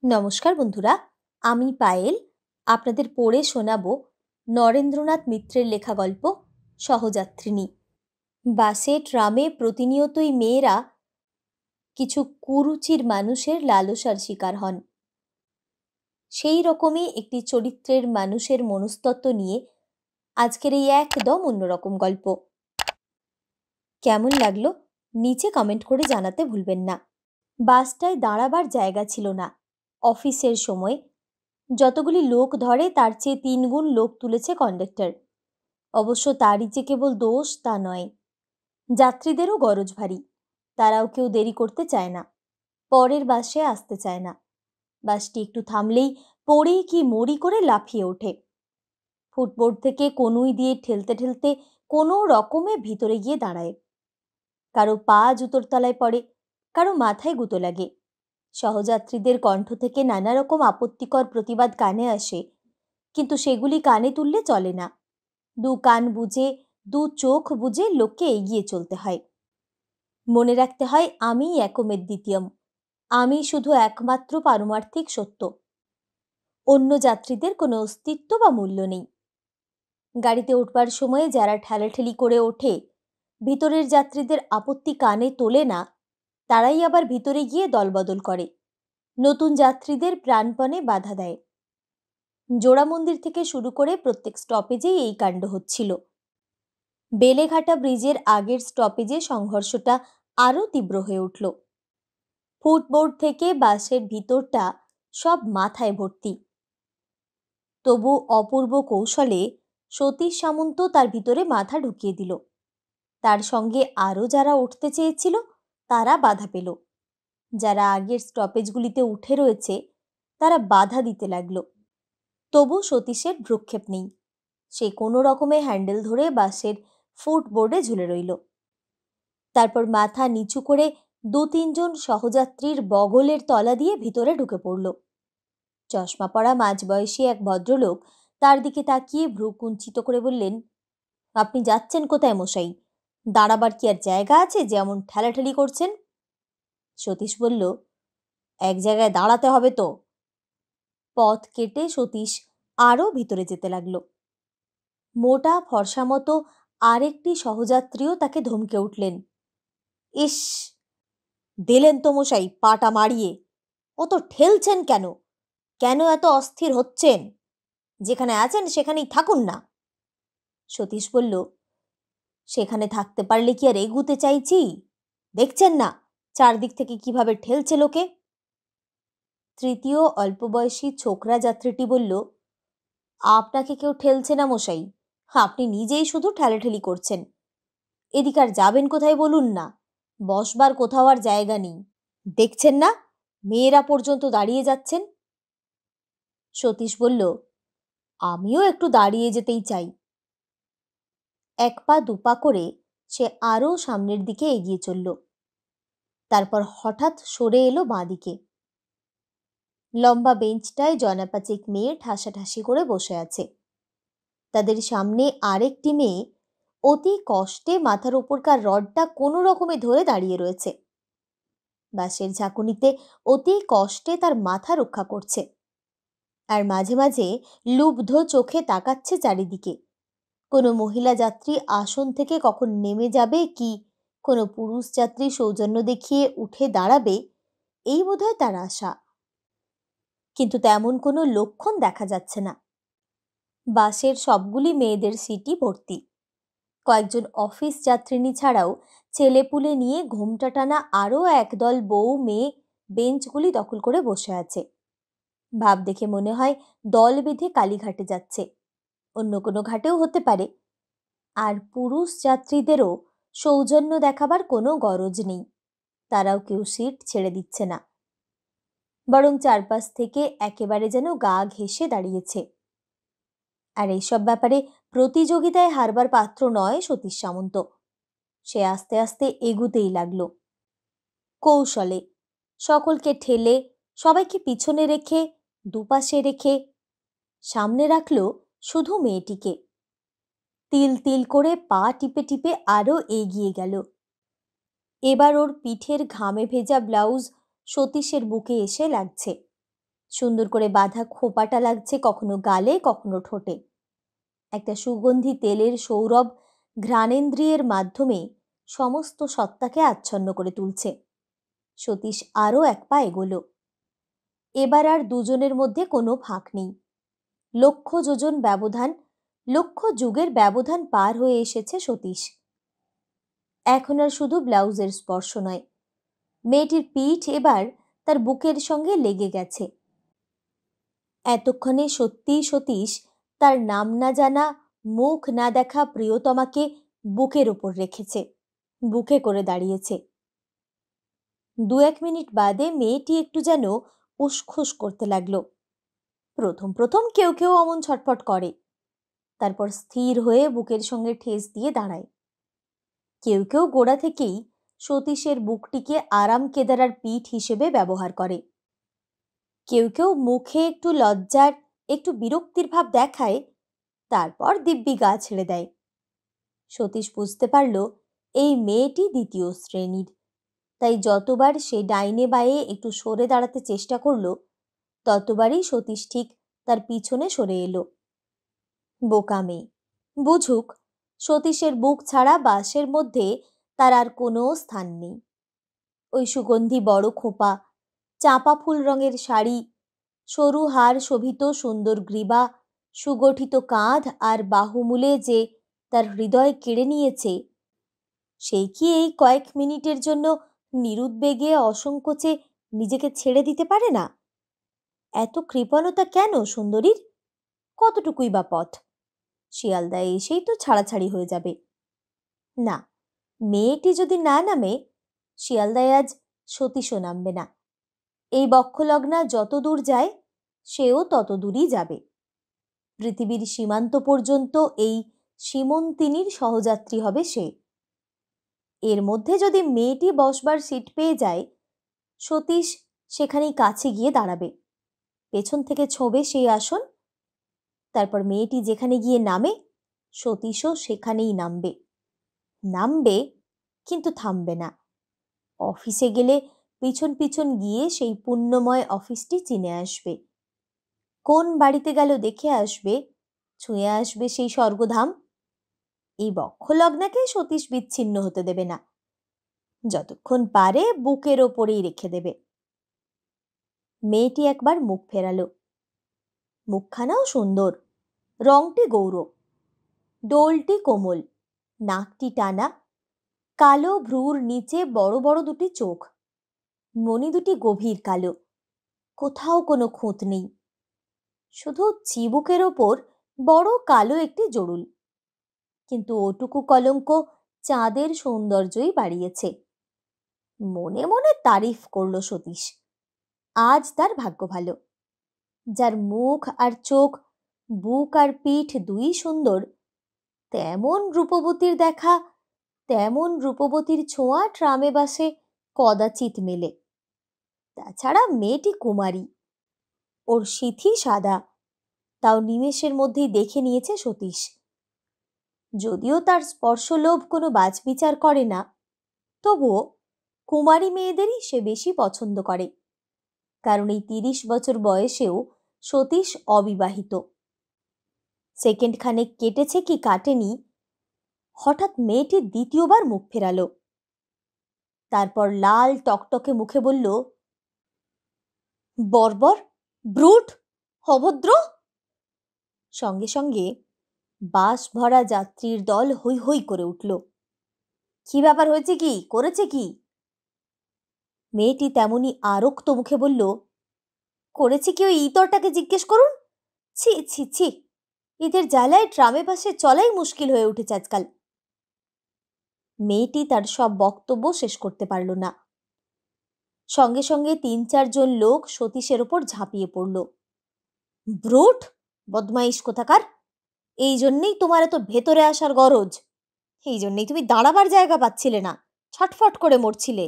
নমস্কার বন্ধুরা, আমি পায়েল আপনাদের পড়ে শোনাবো নরেন্দ্রনাথ মিত্রের লেখা গল্প সহযাত্রিনী। বাসে ট্রামে প্রতিনিয়তই মেয়েরা কিছু কুরুচির মানুষের লালসার শিকার হন। সেই রকমই একটি চরিত্রের মানুষের মনস্তত্ত্ব নিয়ে আজকের এই একদম অন্যরকম গল্প। কেমন লাগলো নিচে কমেন্ট করে জানাতে ভুলবেন না। বাসটায় দাঁড়াবার জায়গা ছিল না। অফিসের সময় যতগুলি লোক ধরে তার চেয়ে ৩ গুণ লোক তুলেছে কন্ডাক্টর। অবশ্য তারই যে কেবল দোষ তা নয়, যাত্রীদেরও গরজ ভারী। তারাও কেউ দেরি করতে চায় না, পরের বাসে আসতে চায় না। বাসটি একটু থামলেই পড়েই কি মরি করে লাফিয়ে ওঠে। ফুটবোর্ড থেকে কনুই দিয়ে ঠেলতে ঠেলতে কোনো রকমে ভিতরে গিয়ে দাঁড়ায়। কারো পা জুতোর তলায় পড়ে, কারো মাথায় গুঁতো লাগে। সহযাত্রীদের কণ্ঠ থেকে নানা রকম আপত্তিকর প্রতিবাদ কানে আসে, কিন্তু সেগুলি কানে তুললে চলে না। দু কান বুঝে, দু চোখ বুঝে লোককে এগিয়ে চলতে হয়। মনে রাখতে হয় আমি একমের দ্বিতীয়ম, আমি শুধু একমাত্র পারমার্থিক সত্য। অন্য যাত্রীদের কোনো অস্তিত্ব বা মূল্য নেই। গাড়িতে উঠবার সময়ে যারা ঠেলাঠেলি করে ওঠে, ভিতরের যাত্রীদের আপত্তি কানে তোলে না, তারাই আবার ভিতরে গিয়ে দলবদল করে, নতুন যাত্রীদের প্রাণপণে বাধা দেয়। জোড়া মন্দির থেকে শুরু করে প্রত্যেক স্টপেজেই এই কাণ্ড হচ্ছিল। বেলেঘাটা ব্রিজের আগের স্টপেজে সংঘর্ষটা আরও তীব্র হয়ে উঠল। ফুটবোর্ড থেকে বাসের ভিতরটা সব মাথায় ভর্তি। তবু অপূর্ব কৌশলে সতীশ সামন্ত তার ভিতরে মাথা ঢুকিয়ে দিল। তার সঙ্গে আরও যারা উঠতে চেয়েছিল তারা বাধা পেল। যারা আগের স্টপেজগুলিতে উঠে রয়েছে তারা বাধা দিতে লাগলো। তবু সতীশের ভ্রুক্ষেপ নেই। সে কোনো রকমে হ্যান্ডেল ধরে বাসের ফুটবোর্ডে ঝুলে রইল। তারপর মাথা নিচু করে ২-৩ জন সহযাত্রীর বগলের তলা দিয়ে ভিতরে ঢুকে পড়ল। চশমা পরা মাঝবয়সী এক ভদ্রলোক তার দিকে তাকিয়ে ভ্রু কুঞ্চিত করে বললেন, আপনি যাচ্ছেন কোথায় মশাই? দাঁড়াবার কি আর জায়গা আছে যে এমন ঠেলাঠেলি করছেন? সতীশ বলল, এক জায়গায় দাঁড়াতে হবে তো। পথ কেটে সতীশ আরও ভিতরে যেতে লাগলো। মোটা ফর্সা মতো আরেকটি সহযাত্রীও তাকে ধমকে উঠলেন, ইস, দিলেন তো মশাই পাটা মারিয়ে। অত ঠেলছেন কেন? কেন এত অস্থির হচ্ছেন? যেখানে আছেন সেখানেই থাকুন না। সতীশ বলল, সেখানে থাকতে পারলে কি আর এগুতে চাইছি? দেখছেন না চারদিক থেকে কিভাবে ঠেলছে লোকে? তৃতীয় অল্পবয়সী ছোকরা যাত্রীটি বলল, আপনাকে কেউ ঠেলছে না মশাই, আপনি নিজেই শুধু ঠেলাঠেলি করছেন। এদিকে আর যাবেন কোথায় বলুন না? বসবার কোথাও আর জায়গা নেই। দেখছেন না মেয়েরা পর্যন্ত দাঁড়িয়ে যাচ্ছেন। সতীশ বলল, আমিও একটু দাঁড়িয়ে যেতেই চাই। এক পা দুপা করে সে আরও সামনের দিকে এগিয়ে চলল। তারপর হঠাৎ সরে এলো বাঁদিকে। লম্বা বেঞ্চটায় জনাপাচেক মেয়ে ঠাসাঠাসি করে বসে আছে। তাদের সামনে আরেকটি মেয়ে অতি কষ্টে মাথার উপরকার রডটা কোনো রকমে ধরে দাঁড়িয়ে রয়েছে। বাসের ঝাঁকুনিতে অতি কষ্টে তার মাথা রক্ষা করছে, আর মাঝে মাঝে লুব্ধ চোখে তাকাচ্ছে চারিদিকে। কোনো মহিলা যাত্রী আসন থেকে কখন নেমে যাবে, কি কোনো পুরুষ যাত্রী সৌজন্য দেখিয়ে উঠে দাঁড়াবে, এই বোধহয় তার আশা। কিন্তু তেমন কোনো লক্ষণ দেখা যাচ্ছে না। বাসের সবগুলি মেয়েদের সিটই ভর্তি। কয়েকজন অফিস যাত্রিনী ছাড়াও ছেলেপুলে নিয়ে ঘোমটা টানা আরও একদল বউ মেয়ে বেঞ্চগুলি দখল করে বসে আছে। ভাব দেখে মনে হয় দল বেঁধে কালীঘাটে যাচ্ছে, অন্য কোনো ঘাটেও হতে পারে। আর পুরুষ যাত্রীদেরও সৌজন্য দেখাবার কোনো গরজ নেই। তারাও কেউ সিট ছেড়ে দিচ্ছে না, বরং চারপাশ থেকে একেবারে যেন গা ঘেঁষে দাঁড়িয়েছে। আর এইসব ব্যাপারে প্রতিযোগিতায় হারবার পাত্র নয় সতীশ সামন্ত। সে আস্তে আস্তে এগুতেই লাগলো। কৌশলে সকলকে ঠেলে, সবাইকে পিছনে রেখে, দুপাশে রেখে সামনে রাখলো শুধু মেয়েটিকে। তিল তিল করে পা টিপে টিপে আরও এগিয়ে গেল। এবার ওর পিঠের ঘামে ভেজা ব্লাউজ সতীশের বুকে এসে লাগছে। সুন্দর করে বাঁধা খোঁপাটা লাগছে কখনো গালে কখনো ঠোঁটে। একটা সুগন্ধি তেলের সৌরভ ঘ্রাণেন্দ্রিয়ের মাধ্যমে সমস্ত সত্তাকে আচ্ছন্ন করে তুলছে। সতীশ আরও এক পা এগোলো। এবার আর দুজনের মধ্যে কোনো ফাঁক নেই। লক্ষ যোজন ব্যবধান, লক্ষ যুগের ব্যবধান পার হয়ে এসেছে সতীশ। এখন আর শুধু ব্লাউজের স্পর্শ নয়, মেয়েটির পিঠ এবার তার বুকের সঙ্গে লেগে গেছে। এতক্ষণে সত্যিই সতীশ তার নাম না জানা, মুখ না দেখা প্রিয়তমাকে বুকের ওপর রেখেছে, বুকে করে দাঁড়িয়েছে। 2-1 মিনিট বাদে মেয়েটি একটু যেন উসখুস করতে লাগলো। প্রথম প্রথম কেউ কেউ অমন ছটফট করে, তারপর স্থির হয়ে বুকের সঙ্গে ঠেস দিয়ে দাঁড়ায়। কেউ কেউ গোড়া থেকেই সতীশের বুকটিকে আরাম কেদারার পিঠ হিসেবে ব্যবহার করে। কেউ কেউ মুখে একটু লজ্জার, একটু বিরক্তির ভাব দেখায়, তারপর দিব্যি গা ছেড়ে দেয়। সতীশ বুঝতে পারল এই মেয়েটি দ্বিতীয় শ্রেণীর, তাই যতবার সে ডাইনে বায়ে একটু সরে দাঁড়াতে চেষ্টা করল, ততবারই সতীশ ঠিক তার পিছনে সরে এলো। বোকা মেয়ে, বুঝুক সতীশের বুক ছাড়া বাসের মধ্যে তার আর কোনো স্থান নেই। ওই সুগন্ধি বড় খোঁপা, চাঁপা ফুল রঙের শাড়ি, সরু হাড় শোভিত সুন্দর গ্রীবা, সুগঠিত কাঁধ আর বাহুমূলে যে তার হৃদয় কেড়ে নিয়েছে, সেই কি এই কয়েক মিনিটের জন্য নিরুদ্বেগে অসংকোচে নিজেকে ছেড়ে দিতে পারে না? এত কৃপণতা কেন সুন্দরীর? কতটুকুই বা পথ, শিয়ালদায় এসেই তো ছাড়াছাড়ি হয়ে যাবে। না, মেয়েটি যদি না নামে, শিয়ালদায় আজ সতীশও নামবে না। এই বক্ষলগ্না যত দূর যায়, সেও তত দূরই যাবে। পৃথিবীর সীমান্ত পর্যন্ত এই সীমন্তিনীর সহযাত্রী হবে সে। এর মধ্যে যদি মেয়েটি বসবার সিট পেয়ে যায়, সতীশ সেখানেই কাছে গিয়ে দাঁড়াবে, পেছন থেকে ছোঁবে সেই আসন। তারপর মেয়েটি যেখানে গিয়ে নামে, সতীশও সেখানেই নামবে। নামবে, কিন্তু থামবে না। অফিসে গেলে পিছন পিছন গিয়ে সেই পুণ্যময় অফিসটি চিনে আসবে। কোন বাড়িতে গেল দেখে আসবে, ছুঁয়ে আসবে সেই স্বর্গধাম। এই বক্ষলগ্নাকে সতীশ বিচ্ছিন্ন হতে দেবে না, যতক্ষণ পারে বুকের ওপরেই রেখে দেবে। মেয়েটি একবার মুখ ফেরালো। মুখখানাও সুন্দর, রংটি গৌর, ডোলটি কোমল, নাকটি টানা, কালো ভ্রুর নিচে বড় বড় দুটি চোখ, মণি দুটি গভীর কালো, কোথাও কোনো খুঁত নেই, শুধু চিবুকের ওপর বড় কালো একটি জড়ুল। কিন্তু ওটুকু কলঙ্ক চাঁদের সৌন্দর্যই বাড়িয়েছে। মনে মনে তারিফ করল সতীশ। আজ তার ভাগ্য ভালো, যার মুখ আর চোখ, বুক আর পিঠ দুই সুন্দর, তেমন রূপবতীর দেখা, তেমন রূপবতীর ছোঁয়া ট্রামে বাসে কদাচিৎ মেলে। তাছাড়া মেয়েটি কুমারী, ওর সিথি সাদা, তাও নিমেষের মধ্যেই দেখে নিয়েছে সতীশ। যদিও তার স্পর্শলোভ কোনো বাছবিচার করে না, তবুও কুমারী মেয়েদেরই সে বেশি পছন্দ করে, কারণ এই 30 বছর বয়সেও সতীশ অবিবাহিত। সেকেন্ড খানেক কেটেছে কি কাটেনি, হঠাৎ মেয়েটি দ্বিতীয়বার মুখ ফেরালো। তারপর লাল টকটকে মুখে বলল, বর্বর, ব্রুট, অভদ্র। সঙ্গে সঙ্গে বাস ভরা যাত্রীর দল হৈ হৈ করে উঠল। কি ব্যাপার, হয়েছে কি, করেছে কি? মেয়েটি তেমনি আরক্ত মুখে বলল, করেছে কি ওই ইতরটাকে জিজ্ঞেস করুন। ছি ছি ছি, এদের জ্বালায় ট্রামে বাসে চলাই মুশকিল হয়ে উঠেছে আজকাল। মেয়েটি তার সব বক্তব্য শেষ করতে পারল না। সঙ্গে সঙ্গে 3-4 জন লোক সতীশের ওপর ঝাঁপিয়ে পড়ল। ব্রুট, বদমাইশ কোথাকার, এই জন্যেই তোমার এত ভেতরে আসার গরজ, এই জন্যেই তুমি দাঁড়াবার জায়গা পাচ্ছিলে না, ছটফট করে মরছিলে।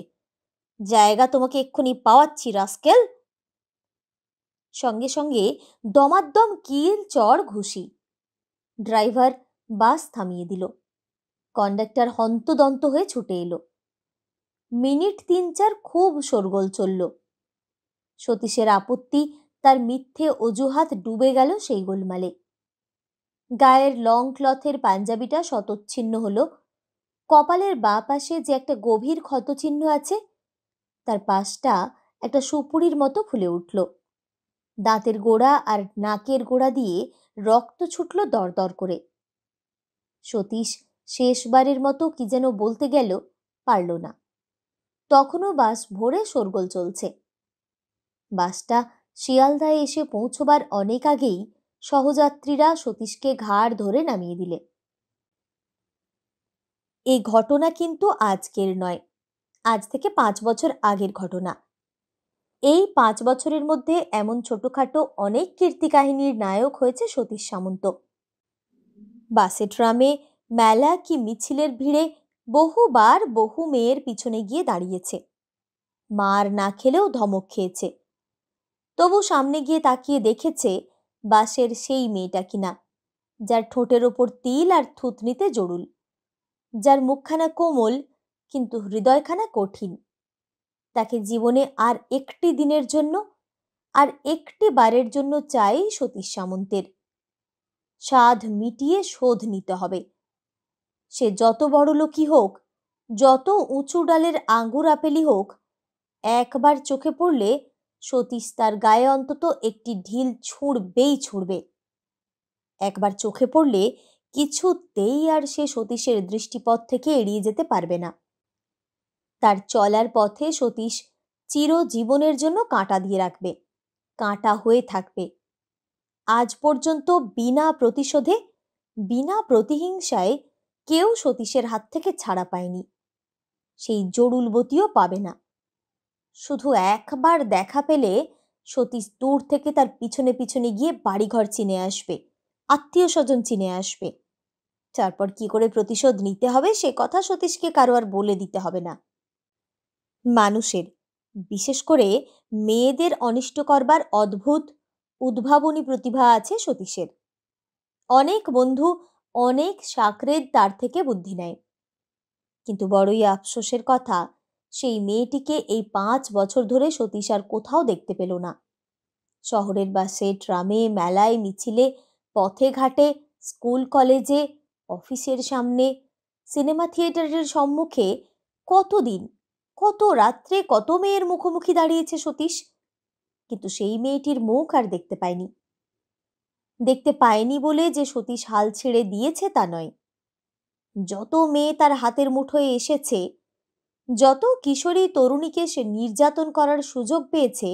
জায়গা তোমাকে এক্ষুনি পাওয়াচ্ছি, রাস্কেল। সঙ্গে সঙ্গে দমাদ্দম কিল চড় ঘুষি। ড্রাইভার বাস থামিয়ে দিল। কন্ডাক্টর হন্তদন্ত হয়ে ছুটে এলো। মিনিট 3-4 খুব শোরগোল চলল। সতীশের আপত্তি তার মিথ্যে অজুহাত ডুবে গেল সেই গোলমালে। গায়ের লং ক্লথের পাঞ্জাবিটা শতচ্ছিন্ন হলো। কপালের বাঁ পাশে যে একটা গভীর ক্ষতচিহ্ন আছে, তার পাশটা একটা সুপুরির মতো ফুলে উঠল। দাঁতের গোড়া আর নাকের গোড়া দিয়ে রক্ত ছুটল দরদর করে। সতীশ শেষবারের মতো কি যেন বলতে গেল, পারল না। তখনও বাস ভোরে শোরগোল চলছে। বাসটা শিয়ালদায় এসে পৌঁছবার অনেক আগেই সহযাত্রীরা সতীশকে ঘাড় ধরে নামিয়ে দিলে। এই ঘটনা কিন্তু আজকের নয়, আজ থেকে 5 বছর আগের ঘটনা। এই 5 বছরের মধ্যে এমন ছোটখাটো অনেক কীর্তি কাহিনীর নায়ক হয়েছে সতীশ সামন্ত। বাসে ট্রামে মেলা কি মিছিলের ভিড়ে বহুবার বহু মেয়ের পিছনে গিয়ে দাঁড়িয়েছে। মার না খেলেও ধমক খেয়েছে। তবু সামনে গিয়ে তাকিয়ে দেখেছে বাসের সেই মেয়েটা কিনা, যার ঠোঁটের ওপর তিল আর থুতনিতে জড়ুল, যার মুখখানা কোমল কিন্তু হৃদয়খানা কঠিন। তাকে জীবনে আর একটি দিনের জন্য, আর একটি বারের জন্য চাই সতীশ সামন্তের। সাধ মিটিয়ে শোধ নিতে হবে। সে যত বড় লোকই হোক, যত উঁচু ডালের আঙ্গুর আপেলই হোক, একবার চোখে পড়লে সতীশ তার গায়ে অন্তত একটি ঢিল ছুঁড়বেই ছুঁড়বে। একবার চোখে পড়লে কিছুতেই আর সে সতীশের দৃষ্টিপথ থেকে এড়িয়ে যেতে পারবে না। তার চলার পথে সতীশ চিরজীবনের জন্য কাঁটা দিয়ে রাখবে, কাঁটা হয়ে থাকবে। আজ পর্যন্ত বিনা প্রতিশোধে, বিনা প্রতিহিংসায় কেউ সতীশের হাত থেকে ছাড়া পায়নি, সেই জরুলবতীও পাবে না। শুধু একবার দেখা পেলে সতীশ দূর থেকে তার পিছনে পিছনে গিয়ে বাড়িঘর চিনে আসবে, আত্মীয় স্বজন চিনে আসবে। তারপর কি করে প্রতিশোধ নিতে হবে সে কথা সতীশকে কারো আর বলে দিতে হবে না। মানুষের, বিশেষ করে মেয়েদের অনিষ্ট করবার অদ্ভুত উদ্ভাবনী প্রতিভা আছে সতীশের। অনেক বন্ধু অনেক সাকরেদ তার থেকে বুদ্ধি নেয়, কিন্তু বড়ই আফসোসের কথা, সেই মেয়েটিকে এই 5 বছর ধরে সতীশ আর কোথাও দেখতে পেল না। শহরের বাসে, ট্রামে, মেলায়, মিছিলে, পথে ঘাটে, স্কুল কলেজে, অফিসের সামনে, সিনেমা থিয়েটারের সম্মুখে কতদিন, কত রাত্রে কত মেয়ের মুখোমুখি দাঁড়িয়েছে সতীশ, কিন্তু সেই মেয়েটির মুখ আর দেখতে পায়নি। দেখতে পায়নি বলে যে সতীশ হাল ছেড়ে দিয়েছে তা নয়। যত মেয়ে তার হাতের মুঠোয় এসেছে, যত কিশোরী তরুণীকে সে নির্যাতন করার সুযোগ পেয়েছে,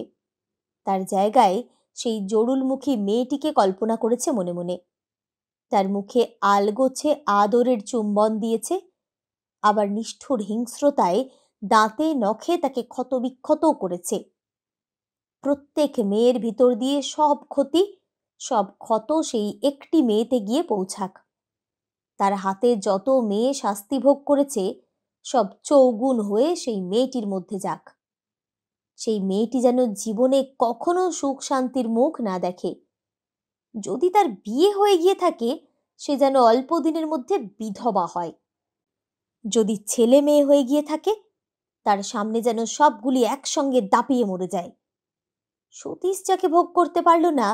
তার জায়গায় সেই জরুলমুখী মেয়েটিকে কল্পনা করেছে মনে মনে। তার মুখে আলগোছে আদরের চুম্বন দিয়েছে, আবার নিষ্ঠুর হিংস্রতায় দাঁতে নখে তাকে ক্ষতবিক্ষতও করেছে। প্রত্যেক মেয়ের ভিতর দিয়ে সব ক্ষতি, সব ক্ষত সেই একটি মেয়েতে গিয়ে পৌঁছাক। তার হাতে যত মেয়ে শাস্তি ভোগ করেছে, সব চৌগুণ হয়ে সেই মেয়েটির মধ্যে যাক। সেই মেয়েটি যেন জীবনে কখনো সুখ শান্তির মুখ না দেখে। যদি তার বিয়ে হয়ে গিয়ে থাকে, সে যেন অল্প দিনের মধ্যে বিধবা হয়। যদি ছেলে মেয়ে হয়ে গিয়ে থাকে, তার সামনে যেন সবগুলি একসঙ্গে দাপিয়ে মরে যায়। সতীশ যাকে ভোগ করতে পারল না,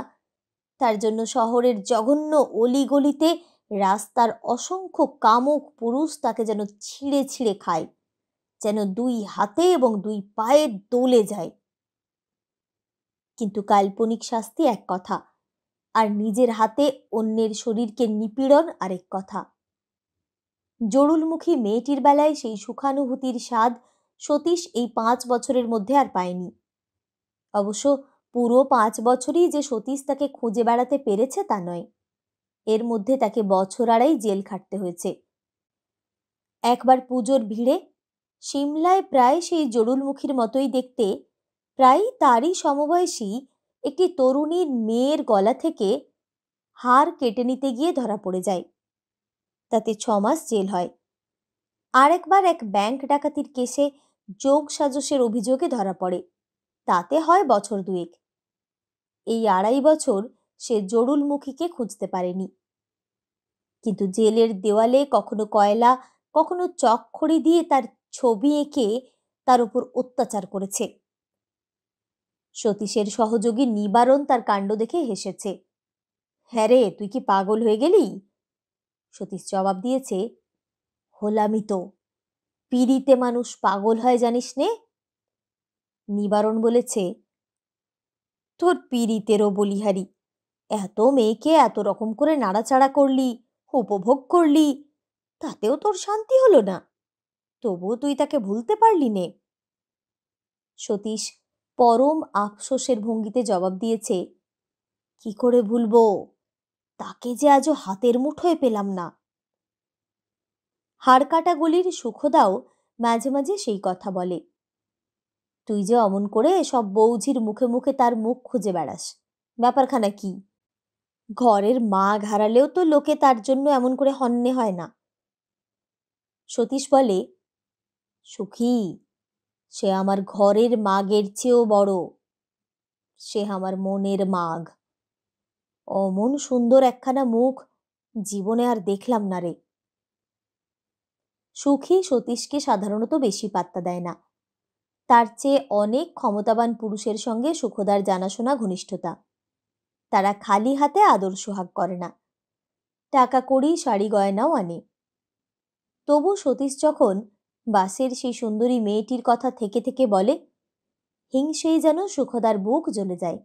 তার জন্য শহরের জঘন্য অলিগলিতে রাস্তার অসংখ্য কামুক পুরুষ তাকে যেন ছিঁড়ে ছিঁড়ে খায়, যেন 2 হাতে এবং 2 পায়ে দোলে যায়। কিন্তু কাল্পনিক শাস্তি এক কথা, আর নিজের হাতে অন্যের শরীরকে নিপীড়ন আরেক কথা। জরুলমুখী মেয়েটির বেলায় সেই সুখানুভূতির স্বাদ সতীশ এই 5 বছরের মধ্যে আর পায়নি। অবশ্য পুরো 5 বছরই যে সতীশ তাকে খুঁজে বেড়াতে পেরেছে তা নয়, এর মধ্যে তাকে বছর আড়াই জেল খাটতে হয়েছে। একবার পুজোর ভিড়ে সিমলায় প্রায় সেই জরুলমুখীর মতোই দেখতে, প্রায় তারই সমবয়সী একটি তরুণীর মেয়ের গলা থেকে হার কেটে নিতে গিয়ে ধরা পড়ে যায়। তাতে 6 মাস জেল হয়। আরেকবার এক ব্যাংক ডাকাতির কেসে যোগ সাজসের অভিযোগে ধরা পড়ে, তাতে হয় বছর 2। এই 2.5 বছর সে জরুলমুখীকে খুঁজতে পারেনি, কিন্তু জেলের দেওয়ালে কখনো কয়লা, কখনো চকখড়ি দিয়ে তার ছবি এঁকে তার উপর অত্যাচার করেছে। সতীশের সহযোগী নিবারণ তার কাণ্ড দেখে হেসেছে। হ্যাঁ রে, তুই কি পাগল হয়ে গেলি? সতীশ জবাব দিয়েছে, হলামই তো, পিড়িতে মানুষ পাগল হয় জানিস নে। নিবারণ বলেছে, তোর পিড়িতেরও বলিহারি, এত মেয়েকে এত রকম করে নাড়াচাড়া করলি, উপভোগ করলি, তাতেও তোর শান্তি হলো না, তবুও তুই তাকে ভুলতে পারলি নে। সতীশ পরম আফসোসের ভঙ্গিতে জবাব দিয়েছে, কি করে ভুলবো, তাকে যে আজও হাতের মুঠোয় পেলাম না। হাড়কাটা গলির সুখদাও মাঝে মাঝে সেই কথা বলে, তুই যে অমন করে সব বৌঝির মুখে মুখে তার মুখ খুঁজে বেড়াস, ব্যাপারখানা কি? ঘরের মাগ হারালেও তো লোকে তার জন্য এমন করে হন্যে হয় না। সতীশ বলে, সুখী, সে আমার ঘরের মাগের চেয়েও বড়, সে আমার মনের মাগ। অমন সুন্দর একখানা মুখ জীবনে আর দেখলাম না রে। সুখী সতীশকে সাধারণত বেশি পাত্তা দেয় না। তার চেয়ে অনেক ক্ষমতাবান পুরুষের সঙ্গে সুখদার জানাশোনা ঘনিষ্ঠতা। তারা খালি হাতে আদর সোহাগ করে না, টাকা কড়ি শাড়ি গয়নাও আনে। তবু সতীশ যখন বাসের সেই সুন্দরী মেয়েটির কথা থেকে থেকে বলে, হিংসেই যেন সুখদার বুক জ্বলে যায়।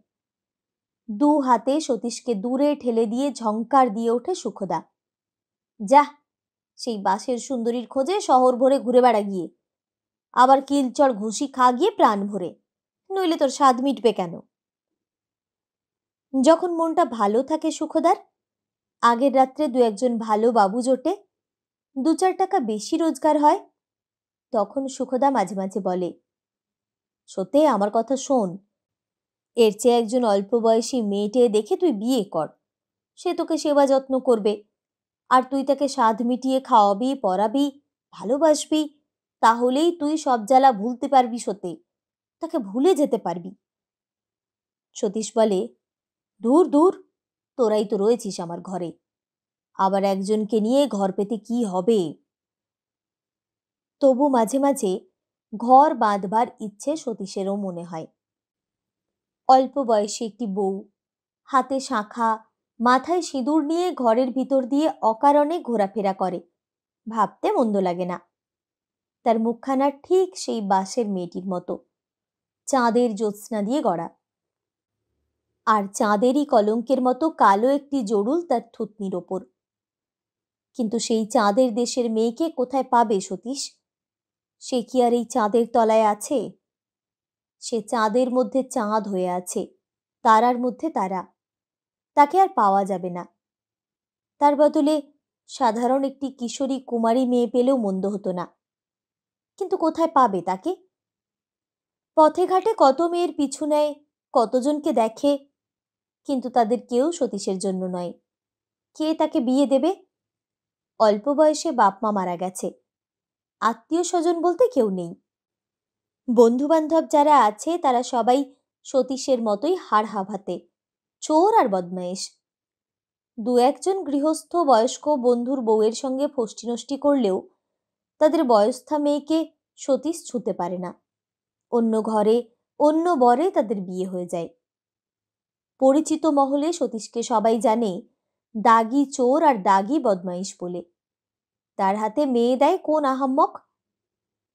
দু হাতে সতীশকে দূরে ঠেলে দিয়ে ঝংকার দিয়ে ওঠে সুখদা, যা, সেই বাসের সুন্দরীর খোঁজে শহর ভরে ঘুরে বেড়া গিয়ে, আবার কিলচড় ঘুষি খা গিয়ে প্রাণ ভরে, নইলে তোর স্বাদ মিটবে কেন? যখন মনটা ভালো থাকে সুখদার, আগের রাত্রে দু একজন ভালো বাবু জোটে, 2-4 টাকা বেশি রোজগার হয়, তখন সুখদা মাঝে মাঝে বলে, সত্যি আমার কথা শোন, এর চেয়ে একজন অল্প বয়সী মেয়েটে দেখে তুই বিয়ে কর, সে তোকে সেবা যত্ন করবে, আর তুই তাকে স্বাদ মিটিয়ে খাওয়াবি, পরাবি, ভালোবাসবি, তাহলেই তুই সব জ্বালা ভুলতে পারবি, সত্যি তাকে ভুলে যেতে পারবি। সতীশ বলে, দূর দূর, তোরাই তো রয়েছিস আমার ঘরে, আবার একজনকে নিয়ে ঘর পেতে কি হবে? তবু মাঝে মাঝে ঘর বাঁধবার ইচ্ছে সতীশেরও মনে হয়। অল্প বয়সী একটি বউ, হাতে শাঁখা, মাথায় সিঁদুর নিয়ে ঘরের ভিতর দিয়ে অকারণে ঘোরাফেরা করে, ভাবতে মন্দ লাগে না। তার মুখখানা ঠিক সেই বাসের মেয়েটির মতো, চাঁদের জ্যোৎস্না দিয়ে গড়া, আর চাঁদেরই কলঙ্কের মতো কালো একটি জড়ুল তার থুতনির ওপর। কিন্তু সেই চাঁদের দেশের মেয়েকে কোথায় পাবে সতীশ? সে কি আর এই চাঁদের তলায় আছে? সে চাঁদের মধ্যে চাঁদ হয়ে আছে, তারার মধ্যে তারা, তাকে আর পাওয়া যাবে না। তার বদলে সাধারণ একটি কিশোরী কুমারী মেয়ে পেলেও মন্দ হতো না, কিন্তু কোথায় পাবে তাকে? পথে ঘাটে কত মেয়ের পিছু নেয়, কতজনকে দেখে, কিন্তু তাদের কেউ সতীশের জন্য নয়। কে তাকে বিয়ে দেবে? অল্প বয়সে বাপ মা মারা গেছে, আত্মীয় স্বজন বলতে কেউ নেই। বন্ধু বান্ধব যারা আছে তারা সবাই সতীশের মতোই হাড় হাভাতে, চোর আর বদমায়েশ। দু একজন গৃহস্থ বয়স্ক বন্ধুর বউয়ের সঙ্গে ফষ্টি নষ্টি করলেও তাদের বয়স্থা মেয়েকে সতীশ ছুঁতে পারে না। অন্য ঘরে অন্য বরে তাদের বিয়ে হয়ে যায়। পরিচিত মহলে সতীশকে সবাই জানে দাগি চোর আর দাগি বদমাইশ বলে। তার হাতে মেয়ে দেয় কোন আহাম্মক?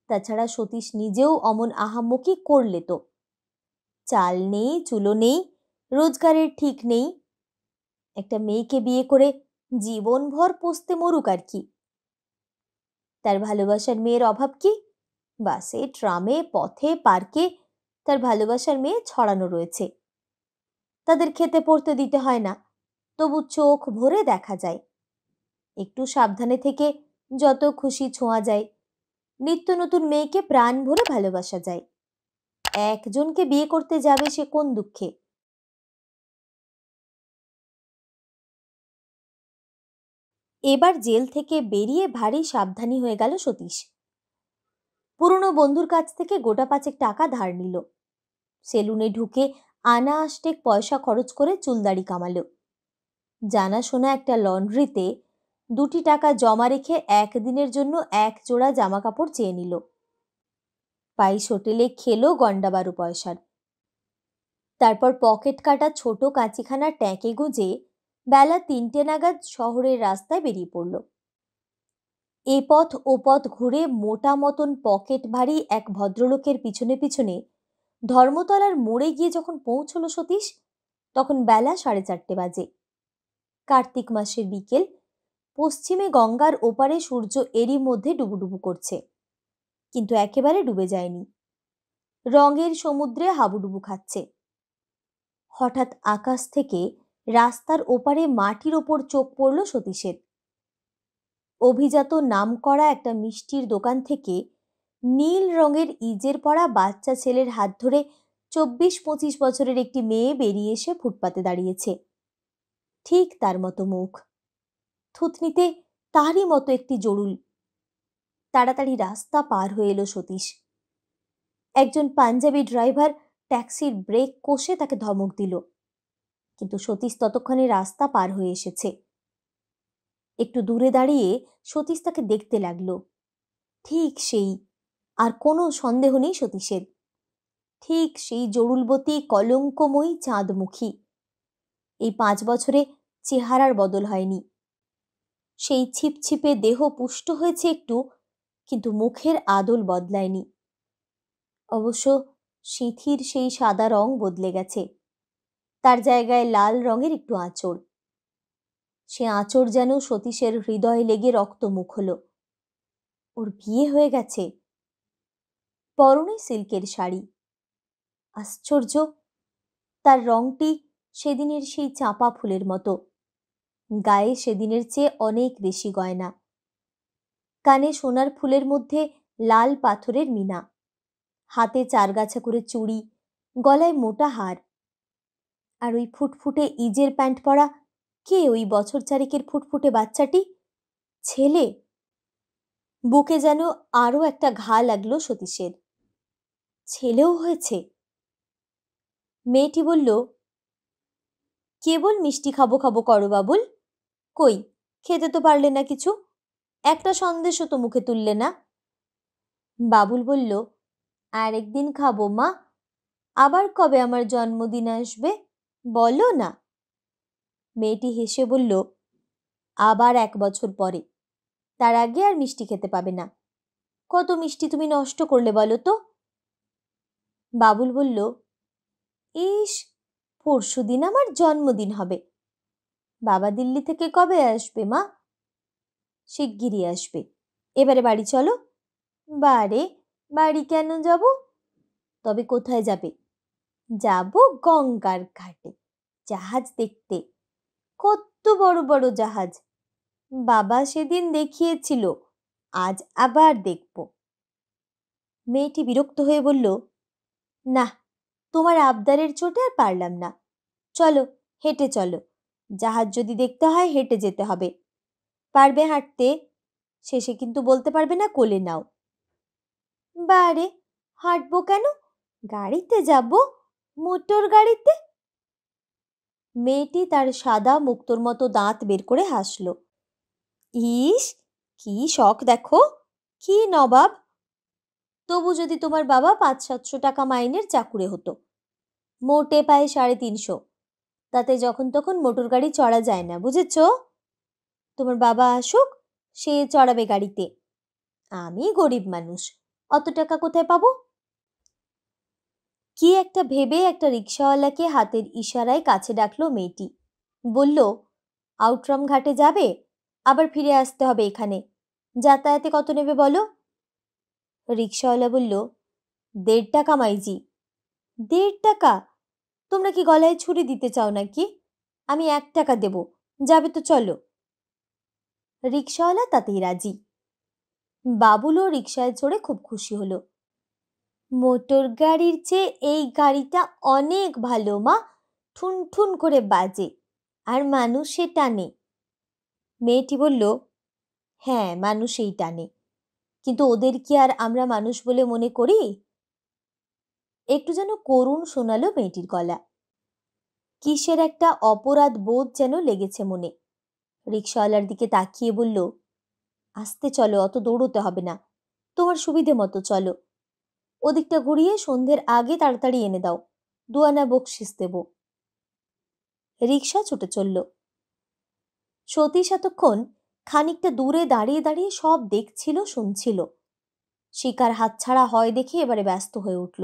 তাছাড়া সতীশ নিজেও অমন আহাম্মকি করলে তো। চাল নেই, চুলো নেই, রোজগারের ঠিক নেই, একটা মেয়েকে বিয়ে করে জীবনভর পোষতে মরুক আর কি। তার ভালোবাসার মেয়ের অভাব কি? বাসে, ট্রামে, পথে, পার্কে তার ভালোবাসার মেয়ে ছড়ানো রয়েছে। তাদের খেতে পড়তে দিতে হয় না, তবু চোখ ভরে দেখা যায়। একটু সাবধানে থেকে যত খুশি ছোঁয়া যায়, নিত্য নতুন মেয়েকে প্রাণ ভরে ভালোবাসা যায়। একজনকে বিয়ে করতে যাবে সে কোন দুঃখে? এবার জেল থেকে বেরিয়ে ভারী সাবধানী হয়ে গেল সতীশ। পুরনো বন্ধুর কাছ থেকে গোটা 5 টাকা ধার নিল। সেলুনে ঢুকে আনা আষ্টেক পয়সা খরচ করে চুলদাড়ি কামালো। জানাশোনা একটা লন্ড্রিতে 2 টাকা জমা রেখে একদিনের জন্য 1 জোড়া জামা কাপড় চেয়ে নিল। 22 হোটেলে খেলো গন্ডা 12 পয়সার। তারপর পকেট কাটা ছোট কাঁচিখানা ট্যাঁকে গুঁজে বেলা ৩টে নাগাদ শহরের রাস্তায় বেরিয়ে পড়ল। এ পথ ও পথ ঘুরে মোটা মতন পকেট ভারী এক ভদ্রলোকের পিছনে পিছনে ধর্মতলার মোড়ে গিয়ে যখন পৌঁছল সতীশ, তখন বেলা 4:30 বাজে। কার্তিক মাসের বিকেল, পশ্চিমে গঙ্গার ওপারে সূর্য এরই মধ্যে ডুবুডুবু করছে, কিন্তু একেবারে ডুবে যায়নি, রঙের সমুদ্রে হাবুডুবু খাচ্ছে। হঠাৎ আকাশ থেকে রাস্তার ওপারে মাটির ওপর চোখ পড়ল সতীশের। অভিজাত নামকরা একটা মিষ্টির দোকান থেকে নীল রঙের ইজের পরা বাচ্চা ছেলের হাত ধরে 24-25 বছরের একটি মেয়ে বেরিয়ে এসে ফুটপাতে দাঁড়িয়েছে। ঠিক তার মতো মুখ, থুতনিতে তারই মতো একটি জড়ুল। তাড়াতাড়ি রাস্তা পার হয়ে এলো সতীশ। একজন পাঞ্জাবি ড্রাইভার ট্যাক্সির ব্রেক কষে তাকে ধমক দিল, কিন্তু সতীশ ততক্ষণে রাস্তা পার হয়ে এসেছে। একটু দূরে দাঁড়িয়ে সতীশ তাকে দেখতে লাগলো। ঠিক সেই, আর কোনো সন্দেহ নেই সতীশের, ঠিক সেই জরুলবতী কলঙ্কময়ী চাঁদমুখী। এই 5 বছরে চেহারার বদল হয়নি। সেই ছিপছিপে দেহ পুষ্ট হয়েছে একটু, কিন্তু মুখের আদল বদলায়নি। অবশ্য সিঁথির সেই সাদা রং বদলে গেছে, তার জায়গায় লাল রঙের একটু আঁচড়। সে আঁচড় যেন সতীশের হৃদয়ে লেগে রক্তমুখ হলো। ওর বিয়ে হয়ে গেছে। পরনে সিল্কের শাড়ি। আশ্চর্য, তার রংটি সেদিনের সেই চাঁপা ফুলের মতো। গায়ে সেদিনের চেয়ে অনেক বেশি গয়না। কানে সোনার ফুলের মধ্যে লাল পাথরের মিনা, হাতে 4 গাছা করে চুড়ি, গলায় মোটা হার। আর ওই ফুটফুটে ইজের প্যান্ট পরা কে? ওই বছর চারেকের ফুটফুটে বাচ্চাটি? ছেলে? বুকে যেন আরো একটা ঘা লাগলো সতীশের। ছেলেও হয়েছে। মেয়েটি বলল, কেবল মিষ্টি খাবো খাবো করো বাবুল, কই খেতে তো পারলে না কিছু, একটা সন্দেশও তো মুখে তুললে না। বাবুল বলল, আরেকদিন খাবো মা, আবার কবে আমার জন্মদিন আসবে বলো না। মেয়েটি হেসে বলল, আবার 1 বছর পরে, তার আগে আর মিষ্টি খেতে পাবে না। কত মিষ্টি তুমি নষ্ট করলে বলো তো। বাবুল বলল, ইস, পরশুদিন আমার জন্মদিন হবে। বাবা দিল্লি থেকে কবে আসবে মা? শিগগিরই আসবে। এবারে বাড়ি চলো। বারে, বাড়ি কেন যাব? তবে কোথায় যাবে? যাব গঙ্গার ঘাটে, জাহাজ দেখতে। কত বড় বড় জাহাজ, বাবা সেদিন দেখিয়েছিল, আজ আবার দেখব। মেয়েটি বিরক্ত হয়ে বলল, না, তোমার আবদারের চোটে আর পারলাম না। চলো, হেঁটে চলো। জাহাজ যদি দেখতে হয় হেঁটে যেতে হবে। পারবে হাঁটতে, শেষে কিন্তু বলতে পারবে না কোলে নাও। বারে, হাঁটবো কেন? গাড়িতে যাব, মোটর গাড়িতে। মেয়েটি তার সাদা মুক্তোর মতো দাঁত বের করে হাসল। ইস, কি শখ দেখো, কি নবাব। তবু যদি তোমার বাবা 500-700 টাকা মাইনের চাকুরে হতো, মোটে পায় 350, তাতে যখন তখন মোটর গাড়ি চড়া যায় না, বুঝেছ? তোমার বাবা আসুক, সে চড়াবে গাড়িতে। আমি গরিব মানুষ, অত টাকা কোথায় পাবো? কি একটা ভেবে একটা রিক্সাওয়ালাকে হাতের ইশারায় কাছে ডাকলো মেয়েটি। বলল, আউটরাম ঘাটে যাবে, আবার ফিরে আসতে হবে এখানে। যাতায়াতে কত নেবে বলো? রিক্সাওয়ালা বলল, 1.5 টাকা মাইজি। 1.5 টাকা? তোমরা কি গলায় ছুরি দিতে চাও নাকি? আমি 1 টাকা দেব, যাবে তো চলো। রিক্সাওয়ালা তাতেই রাজি। বাবুলও রিক্সায় চড়ে খুব খুশি হলো। মোটর গাড়ির চেয়ে এই গাড়িটা অনেক ভালো মা, ঠুন ঠুন করে বাজে, আর মানুষে টানে। মেয়েটি বলল, হ্যাঁ, মানুষেই টানে, কিন্তু ওদের কি আর আমরা মানুষ বলে মনে করি? একটু যেন করুণ শোনালো মেয়েটির গলা। কিসের একটা অপরাধ বোধ যেন লেগেছে মনে। রিক্সাওয়ালার দিকে তাকিয়ে বলল, আস্তে চলো, অত দৌড়তে হবে না, তোমার সুবিধে মতো চলো। ওদিকটা ঘুরিয়ে সন্ধ্যের আগে তাড়াতাড়ি এনে দাও, 2 আনা বকশিস দেব। রিক্সা ছুটে চলল। সতীশ এতক্ষণ খানিকটা দূরে দাঁড়িয়ে দাঁড়িয়ে সব দেখছিল, শুনছিল। শিকার হাতছাড়া হয় দেখে এবারে ব্যস্ত হয়ে উঠল।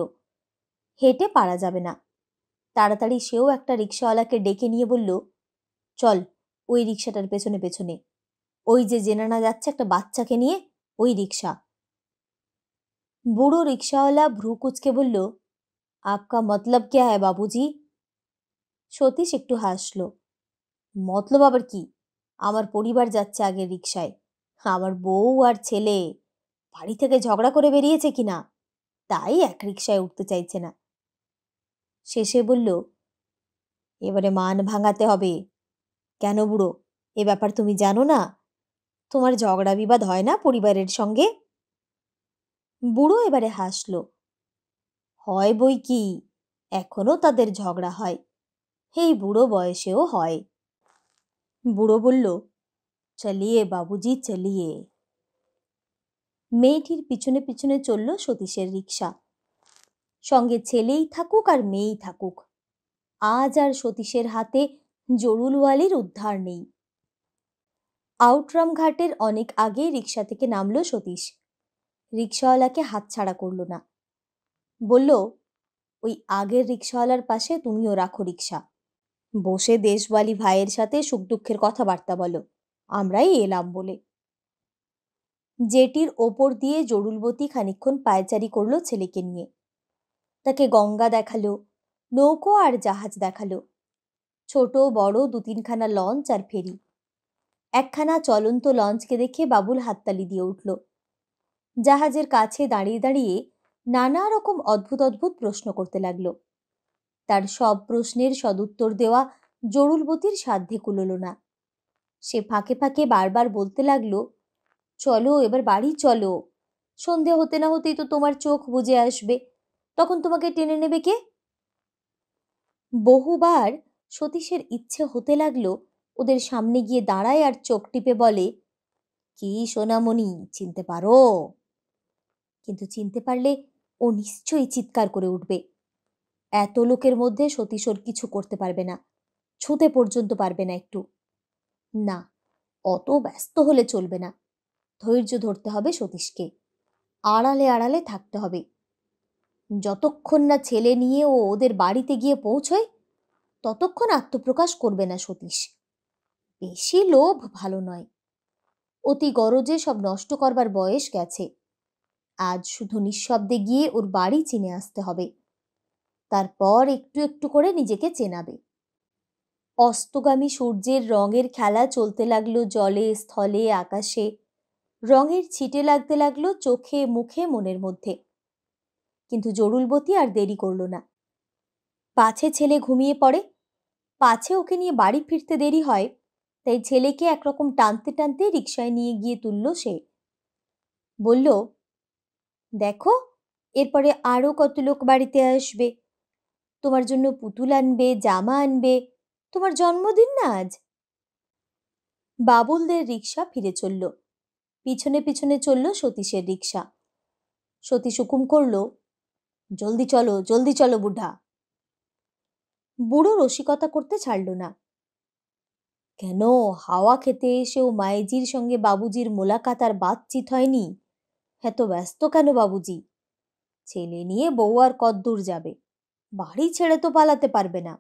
হেঁটে পারা যাবে না। তাড়াতাড়ি সেও একটা রিক্সাওয়ালাকে ডেকে নিয়ে বলল, চল ওই রিক্সাটার পেছনে পেছনে, ওই যে জেনানা যাচ্ছে একটা বাচ্চাকে নিয়ে, ওই রিক্সা। বুড়ো রিক্সাওয়ালা ভ্রু কুচকে বলল, আপকা মতলব ক্যা হ্যায় বাবুজি? সতীশ একটু হাসল। মতলব আবার কি? আমার পরিবার যাচ্ছে আগের রিক্সায়, আমার বউ আর ছেলে বাড়ি থেকে ঝগড়া করে বেরিয়েছে কিনা, তাই এক রিক্সায় উঠতে চাইছে না। শেষে বলল, এবারে মান ভাঙাতে হবে। কেন বুড়ো, এ ব্যাপার তুমি জানো না? তোমার ঝগড়া বিবাদ হয় না পরিবারের সঙ্গে? বুড়ো এবারে হাসল। হয় বই কি, এখনো তাদের ঝগড়া হয়, এই বুড়ো বয়সেও হয়। বুড়ো বলল, চলিয়ে বাবুজি চলিয়ে। মেয়েটির পিছনে পিছনে চলল সতীশের রিক্সা। সঙ্গে ছেলেই থাকুক আর মেয়েই থাকুক, আজ আর সতীশের হাতে জরুলওয়ালির উদ্ধার নেই। আউটরাম ঘাটের অনেক আগে রিক্সা থেকে নামল সতীশ। রিক্সাওয়ালাকে হাতছাড়া করল না। বলল, ওই আগের রিক্সাওয়ালার পাশে তুমিও রাখো রিক্সা, বসে দেশওয়ালি ভাইয়ের সাথে সুখ দুঃখের কথাবার্তা বলো, আমরাই এলাম বলে। জেটির ওপর দিয়ে জরুলবতী খানিকক্ষণ পায়চারি করলো ছেলেকে নিয়ে। তাকে গঙ্গা দেখালো, নৌকো আর জাহাজ দেখালো, ছোট বড় 2-3খানা লঞ্চ আর ফেরি। একখানা চলন্ত লঞ্চকে দেখে বাবুল হাততালি দিয়ে উঠল। জাহাজের কাছে দাঁড়িয়ে দাঁড়িয়ে নানা রকম অদ্ভুত অদ্ভুত প্রশ্ন করতে লাগলো। তার সব প্রশ্নের সদুত্তর দেওয়া জরুলবতীর সাধ্যে কুলোল না। সে ফাঁকে ফাঁকে বারবার বলতে লাগলো, চলো এবার বাড়ি চলো, সন্ধে হতে না হতেই তো তোমার চোখ বুজে আসবে, তখন তোমাকে টেনে নেবে কে? বহুবার সতীশের ইচ্ছে হতে লাগলো ওদের সামনে গিয়ে দাঁড়ায় আর চোখ টিপে বলে, কি সোনামণি, চিনতে পারো? কিন্তু চিনতে পারলে ও নিশ্চয়ই চিৎকার করে উঠবে। এত লোকের মধ্যে সতীশ ওর কিছু করতে পারবে না, ছুঁতে পর্যন্ত পারবে না একটু। না, অত ব্যস্ত হলে চলবে না। ধৈর্য ধরতে হবে সতীশকে, আড়ালে আড়ালে থাকতে হবে। যতক্ষণ না ছেলে নিয়ে ও ওদের বাড়িতে গিয়ে পৌঁছয় ততক্ষণ আত্মপ্রকাশ করবে না সতীশ। বেশি লোভ ভালো নয়। অতি গরজে সব নষ্ট করবার বয়স গেছে। আজ শুধু নিঃশব্দে গিয়ে ওর বাড়ি চিনে আসতে হবে, তারপর একটু একটু করে নিজেকে চেনাবে। অস্তগামী সূর্যের রঙের খেলা চলতে লাগলো জলে, স্থলে, আকাশে। রঙের ছিটে লাগতে লাগলো চোখে, মুখে, মনের মধ্যে। কিন্তু জরুলবতী আর দেরি করল না। পাছে ছেলে ঘুমিয়ে পড়ে, পাছে ওকে নিয়ে বাড়ি ফিরতে দেরি হয়, তাই ছেলেকে একরকম টানতে টানতে রিকশায় নিয়ে গিয়ে তুলল সে। বলল, দেখো এরপরে আরো কত লোক বাড়িতে আসবে, তোমার জন্য পুতুল আনবে, জামা আনবে, তোমার জন্মদিন না আজ। বাবুলদের রিকশা ফিরে চলল। পিছনে পিছনে চলল সতীশের রিকশা। সতীশ হুকুম করল, জলদি চলো বুড়া। বুড়ো রসিকতা করতে ছাড়ল না। কেন, হাওয়া খেতে এসেও মায়েজির সঙ্গে বাবুজির মোলাকাত আর বাতচিত হয়নি? এত ব্যস্ত কেন বাবুজি? ছেলে নিয়ে বউ আর কদ্দূর যাবে, বাড়ি ছেড়ে তো পালাতে পারবে না।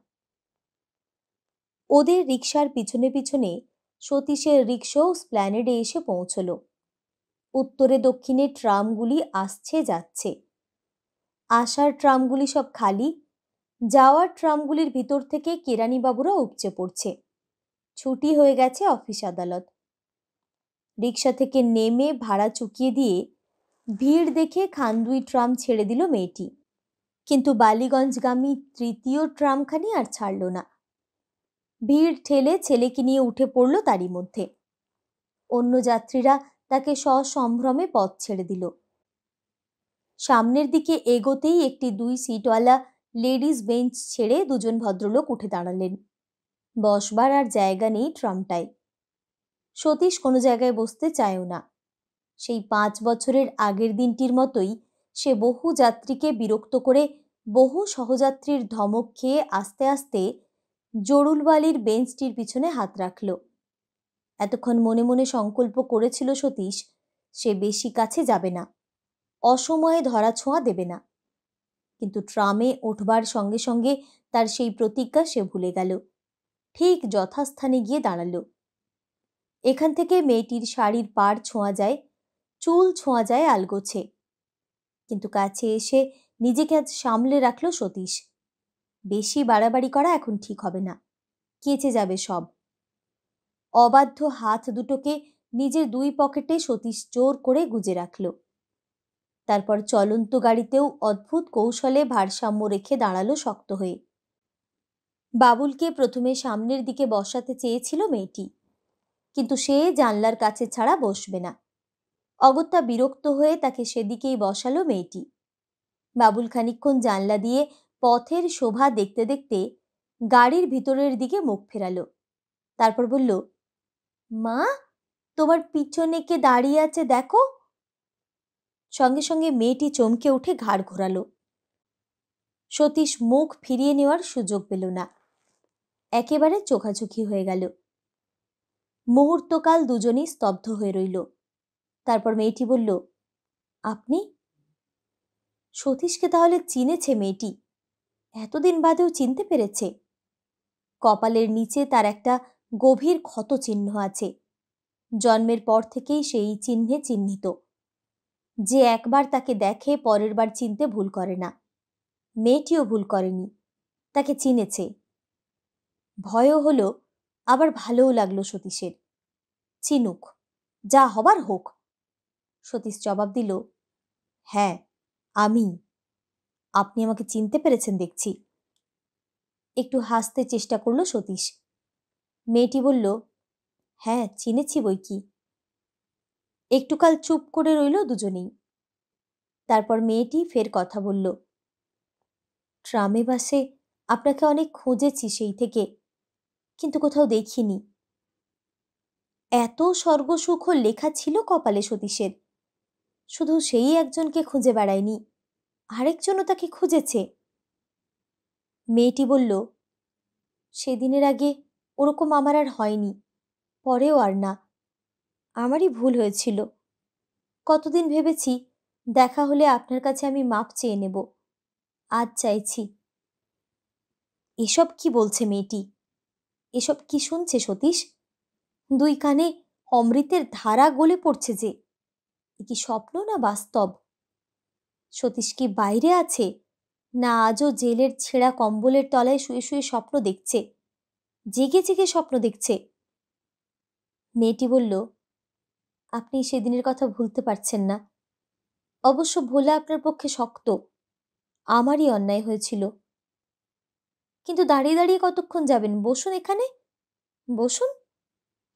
ওদের রিকশার পিছনে পিছনে সতীশের রিকশাও স্প্ল্যানেডে এসে পৌঁছল। উত্তরে দক্ষিণে ট্রামগুলি আসছে যাচ্ছে। আসার ট্রামগুলি সব খালি, যাওয়ার ট্রামগুলির ভিতর থেকে কেরানিবাবুরা উপচে পড়ছে। ছুটি হয়ে গেছে অফিস আদালত। রিকশা থেকে নেমে ভাড়া চুকিয়ে দিয়ে ভিড় দেখে খান্দুই ট্রাম ছেড়ে দিল মেয়েটি। কিন্তু বালিগঞ্জগামী তৃতীয় ট্রামখানি আর ছাড়ল না। ভিড় ঠেলে ছেলেকে নিয়ে উঠে পড়ল তারই মধ্যে। অন্য যাত্রীরা তাকে সসম্ভ্রমে পথ ছেড়ে দিল। সামনের দিকে এগোতেই একটি 2 সিটওয়ালা লেডিস বেঞ্চ ছেড়ে দুজন ভদ্রলোক উঠে দাঁড়ালেন। বসবার আর জায়গা নেই ট্রামটায়। সতীশ কোনো জায়গায় বসতে চায়ও না। সেই 5 বছরের আগের দিনটির মতোই সে বহু যাত্রীকে বিরক্ত করে বহু সহযাত্রীর ধমক খেয়ে আস্তে আস্তে জরুলবালির বেঞ্চটির পিছনে হাত রাখল। এতক্ষণ মনে মনে সংকল্প করেছিল সতীশ সে বেশি কাছে যাবে না, অসময়ে ধরা ছোঁয়া দেবে না। কিন্তু ট্রামে উঠবার সঙ্গে সঙ্গে তার সেই প্রতিজ্ঞা সে ভুলে গেল। ঠিক যথাস্থানে গিয়ে দাঁড়ালো। এখান থেকে মেয়েটির শাড়ির পাড় ছোঁয়া যায়, চুল ছোঁয়া যায় আলগোছে। কিন্তু কাছে এসে নিজেকে আজ সামলে রাখল সতীশ। বেশি বাড়াবাড়ি করা এখন ঠিক হবে না, কেচে যাবে সব। অবাধ্য হাত দুটোকে নিজের দুই পকেটে সতীশ জোর করে গুজে রাখল। তারপর চলন্ত গাড়িতেও অদ্ভুত কৌশলে ভারসাম্য রেখে দাঁড়ালো শক্ত হয়ে। বাবুলকে প্রথমে সামনের দিকে বসাতে চেয়েছিল মেয়েটি, কিন্তু সে জানলার কাছে ছাড়া বসবে না। অগত্যা বিরক্ত হয়ে তাকে সেদিকেই বসালো মেয়েটি। বাবুল খানিকক্ষণ জানলা দিয়ে পথের শোভা দেখতে দেখতে গাড়ির ভিতরের দিকে মুখ ফেরালো। তারপর বলল, মা, তোমার পিছনে কে দাঁড়িয়ে আছে দেখো। সঙ্গে সঙ্গে মেয়েটি চমকে উঠে ঘাড় ঘোরালো। সতীশ মুখ ফিরিয়ে নেওয়ার সুযোগ পেল না, একেবারে চোখাচোখি হয়ে গেল। মুহূর্তকাল দুজনেই স্তব্ধ হয়ে রইল। তারপর মেয়েটি বলল, আপনি? সতীশকে তাহলে চিনেছে মেয়েটি, এতদিন বাদেও চিনতে পেরেছে। কপালের নিচে তার একটা গভীর ক্ষত চিহ্ন আছে। জন্মের পর থেকেই সেই চিহ্নে চিহ্নিত। যে একবার তাকে দেখে পরের বার চিনতে ভুল করে না। মেয়েটিও ভুল করেনি, তাকে চিনেছে। ভয়ও হলো, আবার ভালোও লাগলো সতীশের। চিনুক, যা হবার হোক। সতীশ জবাব দিল, হ্যাঁ আমি। আপনি আমাকে চিনতে পেরেছেন দেখছি। একটু হাসতে চেষ্টা করল সতীশ। মেয়েটি বলল, হ্যাঁ চিনেছি বই কি। একটুকাল চুপ করে রইল দুজনেই। তারপর মেয়েটি ফের কথা বলল, ট্রামে বাসে আপনাকে অনেক খুঁজেছি সেই থেকে, কিন্তু কোথাও দেখিনি। এত স্বর্গসুখ লেখা ছিল কপালে সতীশের, শুধু সেই একজনকে খুঁজে বেড়ায়নি, আরেকজনও তাকে খুঁজেছে। মেয়েটি বলল, সেদিনের আগে ওরকম আমার আর হয়নি, পরেও আর না। আমারই ভুল হয়েছিল। কতদিন ভেবেছি দেখা হলে আপনার কাছে আমি মাপ চেয়ে নেব, আজ চাইছি। এসব কি বলছে মেয়েটি? এসব কি শুনছে সতীশ? দুই কানে অমৃতের ধারা গলে পড়ছে যে। এ কি স্বপ্ন না বাস্তব? সতীশ কি বাইরে আছে, না আজও জেলের ছেঁড়া কম্বলের তলায় শুয়ে শুয়ে স্বপ্ন দেখছে, জেগে জেগে স্বপ্ন দেখছে? মেয়েটি বলল, আপনি সেদিনের কথা ভুলতে পারছেন না। অবশ্য ভোলা আপনার পক্ষে শক্ত, আমারই অন্যায় হয়েছিল। কিন্তু দাঁড়িয়ে দাঁড়িয়ে কতক্ষণ যাবেন? বসুন এখানে, বসুন।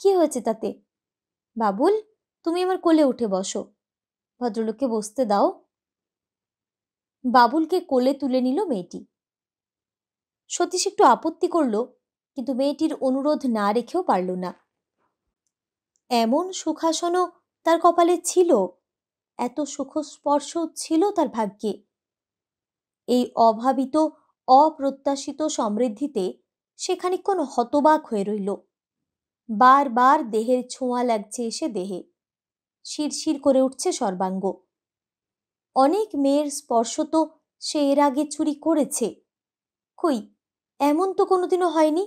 কি হয়েছে তাতে? বাবুল, তুমি আমার কোলে উঠে বসো, ভদ্রলোককে বসতে দাও। বাবুলকে কোলে তুলে নিল মেয়েটি। সতীশ একটু আপত্তি করল, কিন্তু মেয়েটির অনুরোধ না রেখেও পারল না। এমন সুখাসনও তার কপালে ছিল, এত সুখস্পর্শ ছিল তার ভাগ্যে। এই অভাবিত অপ্রত্যাশিত সমৃদ্ধিতে সে খানিকক্ষণ হতবাক হয়ে রইল। বারবার দেহের ছোঁয়া লাগছে এসে দেহে, শিরশির করে উঠছে সর্বাঙ্গ। অনেক মেয়ের স্পর্শ তো সে এর আগে চুরি করেছে, কই এমন তো কোনোদিনও হয়নি।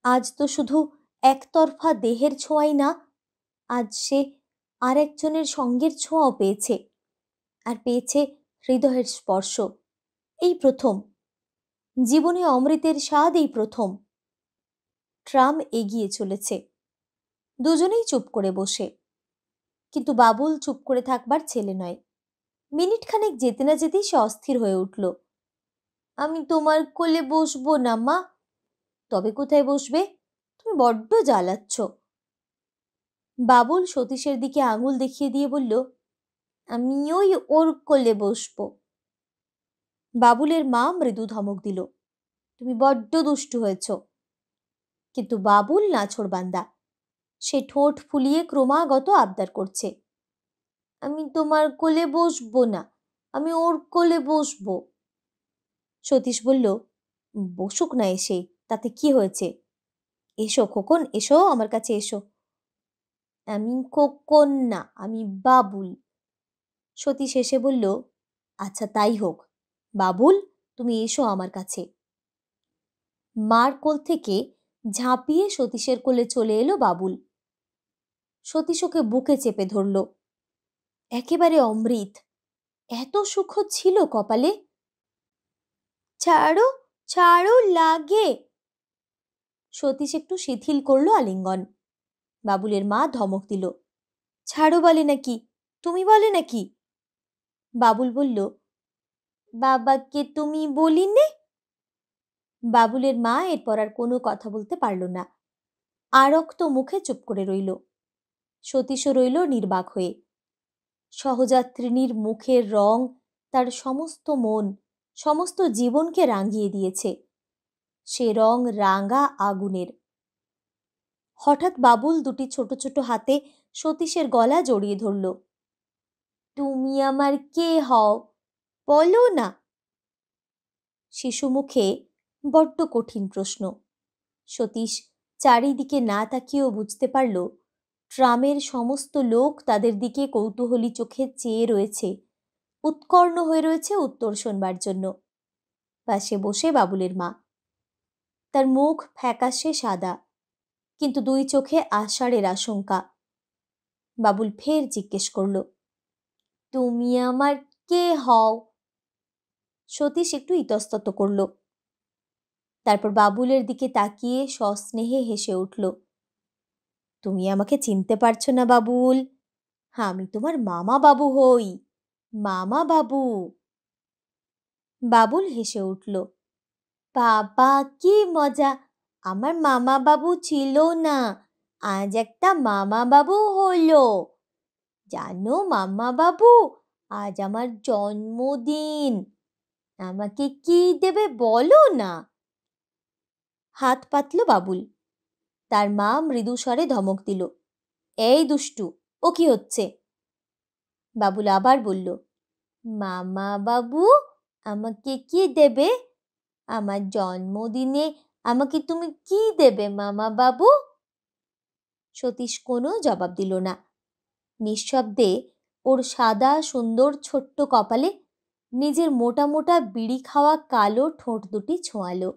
আজ তো শুধু একতরফা দেহের ছোঁয়াই না, আজ সে আর একজনের সঙ্গের ছোঁয়াও পেয়েছে, আর পেয়েছে হৃদয়ের স্পর্শ। এই প্রথম জীবনে অমৃতের স্বাদ, এই প্রথম। ট্রাম এগিয়ে চলেছে, দুজনেই চুপ করে বসে। কিন্তু বাবুল চুপ করে থাকবার ছেলে নয়। মিনিট খানেক যেতে না যেতেই সে অস্থির হয়ে উঠল। আমি তোমার কোলে বসবো না মা। তবে কোথায় বসবে? তুমি বড্ড জ্বালাচ্ছ। বাবুল সতীশের দিকে আঙুল দেখিয়ে দিয়ে বলল, আমি ওই ওর কোলে বসবো। বাবুলের মা মৃদু ধমক দিল, তুমি বড্ড দুষ্টু হয়েছ। কিন্তু বাবুল নাছোড়বান্দা, সে ঠোঁট ফুলিয়ে ক্রমাগত আবদার করছে, আমি তোমার কোলে বসবো না, আমি ওর কোলে বসবো। সতীশ বলল, বসুক না এসে, তাতে কি হয়েছে? এসো খোকন, এসো আমার কাছে এসো। আমি খোকন না, আমি বাবুল। সতীশ এসে বলল, আচ্ছা তাই হোক, বাবুল তুমি এসো আমার কাছে। মার কোল থেকে ঝাঁপিয়ে সতীশের কোলে চলে এলো বাবুল। সতীশ ওকে বুকে চেপে ধরল। একেবারে অমৃত, এত সুখ ছিল কপালে। ছাড়ো, ছাড়ো, লাগে। সতীশ একটু শিথিল করলো আলিঙ্গন। বাবুলের মা ধমক দিল, ছাড়ো বলে নাকি, তুমি বলে নাকি? বাবুল বলল, বাবাকে তুমি বলিনে। বাবুলের মা এরপর আর কোনো কথা বলতে পারল না, আরক্ত মুখে চুপ করে রইল। সতীশও রইল নির্বাক হয়ে। সহযাত্রিনীর মুখের রং তার সমস্ত মন, সমস্ত জীবনকে রাঙিয়ে দিয়েছে। সে রং রাঙা আগুনের। হঠাৎ বাবুল দুটি ছোট ছোট হাতে সতীশের গলা জড়িয়ে ধরল। তুমি আমার কে হও, বলো না। শিশু মুখে বড্ড কঠিন প্রশ্ন। সতীশ চারিদিকে না তাকিয়েও বুঝতে পারল ট্রামের সমস্ত লোক তাদের দিকে কৌতূহলী চোখে চেয়ে রয়েছে, উৎকর্ণ হয়ে রয়েছে উত্তর শোনবার জন্য। পাশে বসে বাবুলের মা। তার মুখ ফ্যাকাশে সাদা, কিন্তু দুই চোখে আষাঢ়ের আশঙ্কা। বাবুল ফের জিজ্ঞেস করল, তুমি আমার কে হও? সতীশ একটু ইতস্তত করল। তারপর বাবুলের দিকে তাকিয়ে সস্নেহে হেসে উঠল। তুমি আমাকে চিনতে পারছো না বাবুল? আমি তোমার মামা বাবু হই, মামা বাবু। বাবুল হেসে উঠল। বাবা কি মজা, আমার মামা বাবু ছিল না, আজ একটা মামা বাবু হলো। জানো মামা বাবু, আজ আমার জন্মদিন, আমাকে কি দেবে বলো না। হাত পাতল বাবুল। তার মা মৃদু স্বরে ধমক দিল, এই দুষ্টু, ও কি হচ্ছে? বাবুল আবার বলল, মামা বাবু আমাকে কি দেবে? আমার জন্মদিনে আমাকে তুমি কি দেবে মামা বাবু? সতীশ কোনো জবাব দিল না। নিঃশব্দে ওর সাদা সুন্দর ছোট্ট কপালে নিজের মোটা মোটা বিড়ি খাওয়া কালো ঠোঁট দুটি ছোঁয়ালো।